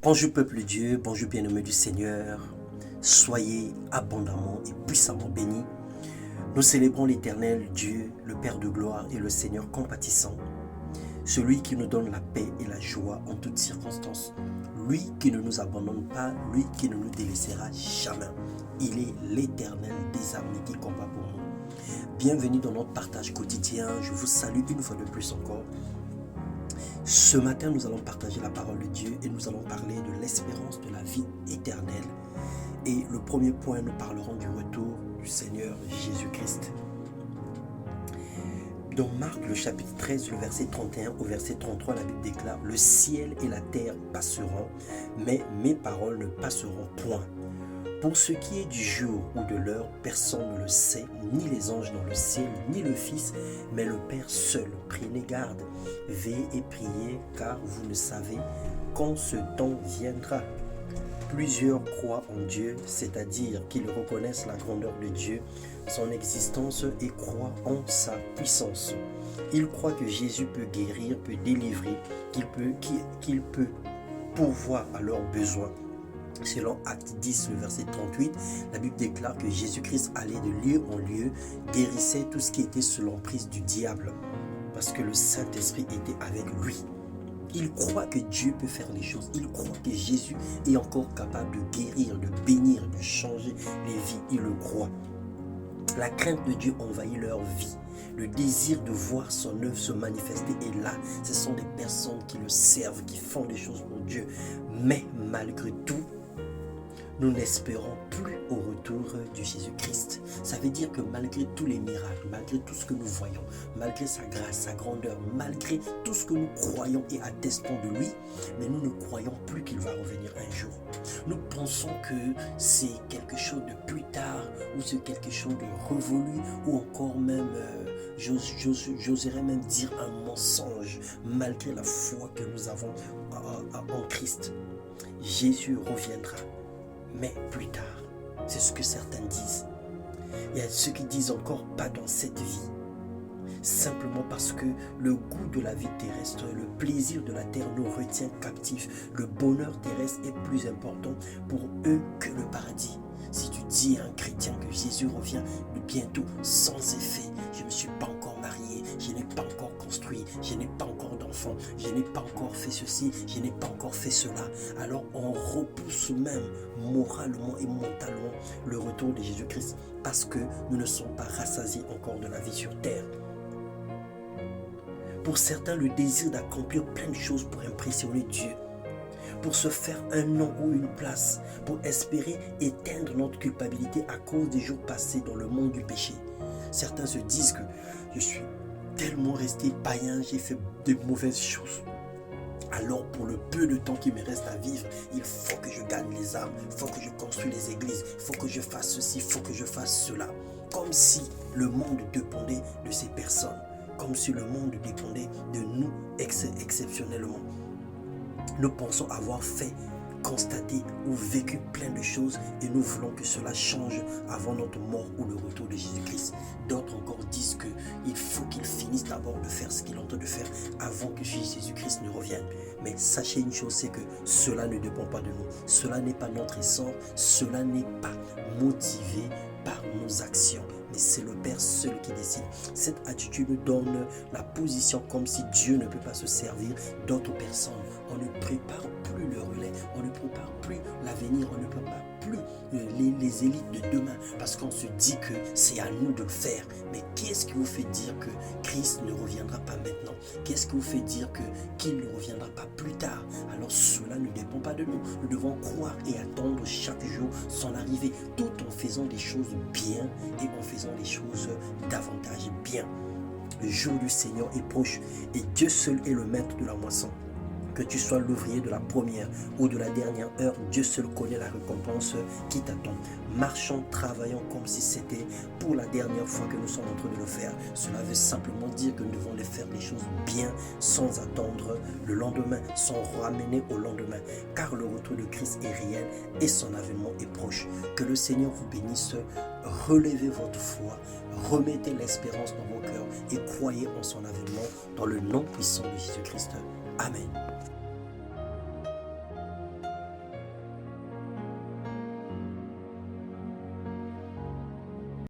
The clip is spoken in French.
Bonjour peuple de Dieu, bonjour bien-aimés du Seigneur, soyez abondamment et puissamment bénis. Nous célébrons l'Éternel Dieu, le Père de gloire et le Seigneur compatissant, celui qui nous donne la paix et la joie en toutes circonstances, lui qui ne nous abandonne pas, lui qui ne nous délaissera jamais. Il est l'Éternel des armées qui combat pour nous. Bienvenue dans notre partage quotidien, je vous salue une fois de plus encore. Ce matin, nous allons partager la parole de Dieu et nous allons parler de l'espérance de la vie éternelle. Et le premier point, nous parlerons du retour du Seigneur Jésus-Christ. Dans Marc, le chapitre 13, le verset 31 au verset 33, la Bible déclare « Le ciel et la terre passeront, mais mes paroles ne passeront point. Pour ce qui est du jour ou de l'heure, personne ne le sait, ni les anges dans le ciel, ni le Fils, mais le Père seul. Prenez garde, veillez et priez, car vous ne savez quand ce temps viendra. » Plusieurs croient en Dieu, c'est-à-dire qu'ils reconnaissent la grandeur de Dieu, son existence et croient en sa puissance. Ils croient que Jésus peut guérir, peut délivrer, qu'il peut pourvoir à leurs besoins. Selon Acte 10, le verset 38, la Bible déclare que Jésus-Christ allait de lieu en lieu, guérissait tout ce qui était sous l'emprise du diable, parce que le Saint-Esprit était avec lui. Il croit que Dieu peut faire les choses. Il croit que Jésus est encore capable de guérir, de bénir, de changer les vies. Il le croit. La crainte de Dieu envahit leur vie. Le désir de voir son œuvre se manifester est là. Ce sont des personnes qui le servent, qui font des choses pour Dieu. Mais malgré tout, nous n'espérons plus au retour de Jésus-Christ. Ça veut dire que malgré tous les miracles, malgré tout ce que nous voyons, malgré sa grâce, sa grandeur, malgré tout ce que nous croyons et attestons de lui, mais nous ne croyons plus qu'il va revenir un jour. Nous pensons que c'est quelque chose de plus tard, ou c'est quelque chose de révolu, ou encore même, j'oserais même dire un mensonge, malgré la foi que nous avons en Christ. Jésus reviendra. Mais plus tard, c'est ce que certains disent. Il y a ceux qui disent encore pas dans cette vie. Simplement parce que le goût de la vie terrestre, le plaisir de la terre nous retient captifs. Le bonheur terrestre est plus important pour eux que le paradis. Si tu dis à un chrétien que Jésus revient bientôt sans effet, je ne me suis pas encore marié, je n'ai pas encore construit, je n'ai pas encore d'enfant, je n'ai pas encore fait ceci, je n'ai pas encore fait cela, alors on repousse même moralement et mentalement le retour de Jésus-Christ parce que nous ne sommes pas rassasiés encore de la vie sur terre. Pour certains, le désir d'accomplir plein de choses pour impressionner Dieu, pour se faire un nom ou une place, pour espérer éteindre notre culpabilité à cause des jours passés dans le monde du péché. Certains se disent que je suis tellement resté païen, j'ai fait de mauvaises choses. Alors pour le peu de temps qui me reste à vivre, il faut que je gagne les âmes, il faut que je construise les églises, il faut que je fasse ceci, il faut que je fasse cela. Comme si le monde dépendait de ces personnes, comme si le monde dépendait de nous exceptionnellement. Nous pensons avoir fait, constaté ou vécu plein de choses et nous voulons que cela change avant notre mort ou le retour de Jésus-Christ. D'autres encore disent qu'il faut qu'il finisse d'abord de faire ce qu'il est en train de faire avant que Jésus-Christ ne revienne. Mais sachez une chose, c'est que cela ne dépend pas de nous. Cela n'est pas notre essor, cela n'est pas motivé par nos actions. Mais c'est le Père seul qui décide. Cette attitude nous donne la position comme si Dieu ne peut pas se servir d'autres personnes. On ne prépare plus le relais, on ne prépare plus l'avenir, on ne prépare plus les élites de demain parce qu'on se dit que c'est à nous de le faire. Mais qu'est-ce qui vous fait dire que Christ ne reviendra pas maintenant? Qu'est-ce qui vous fait dire qu'il ne reviendra pas plus tard? Alors cela ne dépend pas de nous. Nous devons croire et attendre chaque jour son arrivée, tout en faisant des choses bien et en faisant les choses davantage bien. Le jour du Seigneur est proche et Dieu seul est le maître de la moisson. Que tu sois l'ouvrier de la première ou de la dernière heure, Dieu seul connaît la récompense qui t'attend. Marchons, travaillons comme si c'était pour la dernière fois que nous sommes en train de le faire. Cela veut simplement dire que nous devons les faire les choses bien, sans attendre le lendemain, sans ramener au lendemain. Car le retour de Christ est réel et son avènement est proche. Que le Seigneur vous bénisse. Relevez votre foi, remettez l'espérance dans vos cœurs et croyez en son avènement dans le nom puissant de Jésus-Christ. Amen.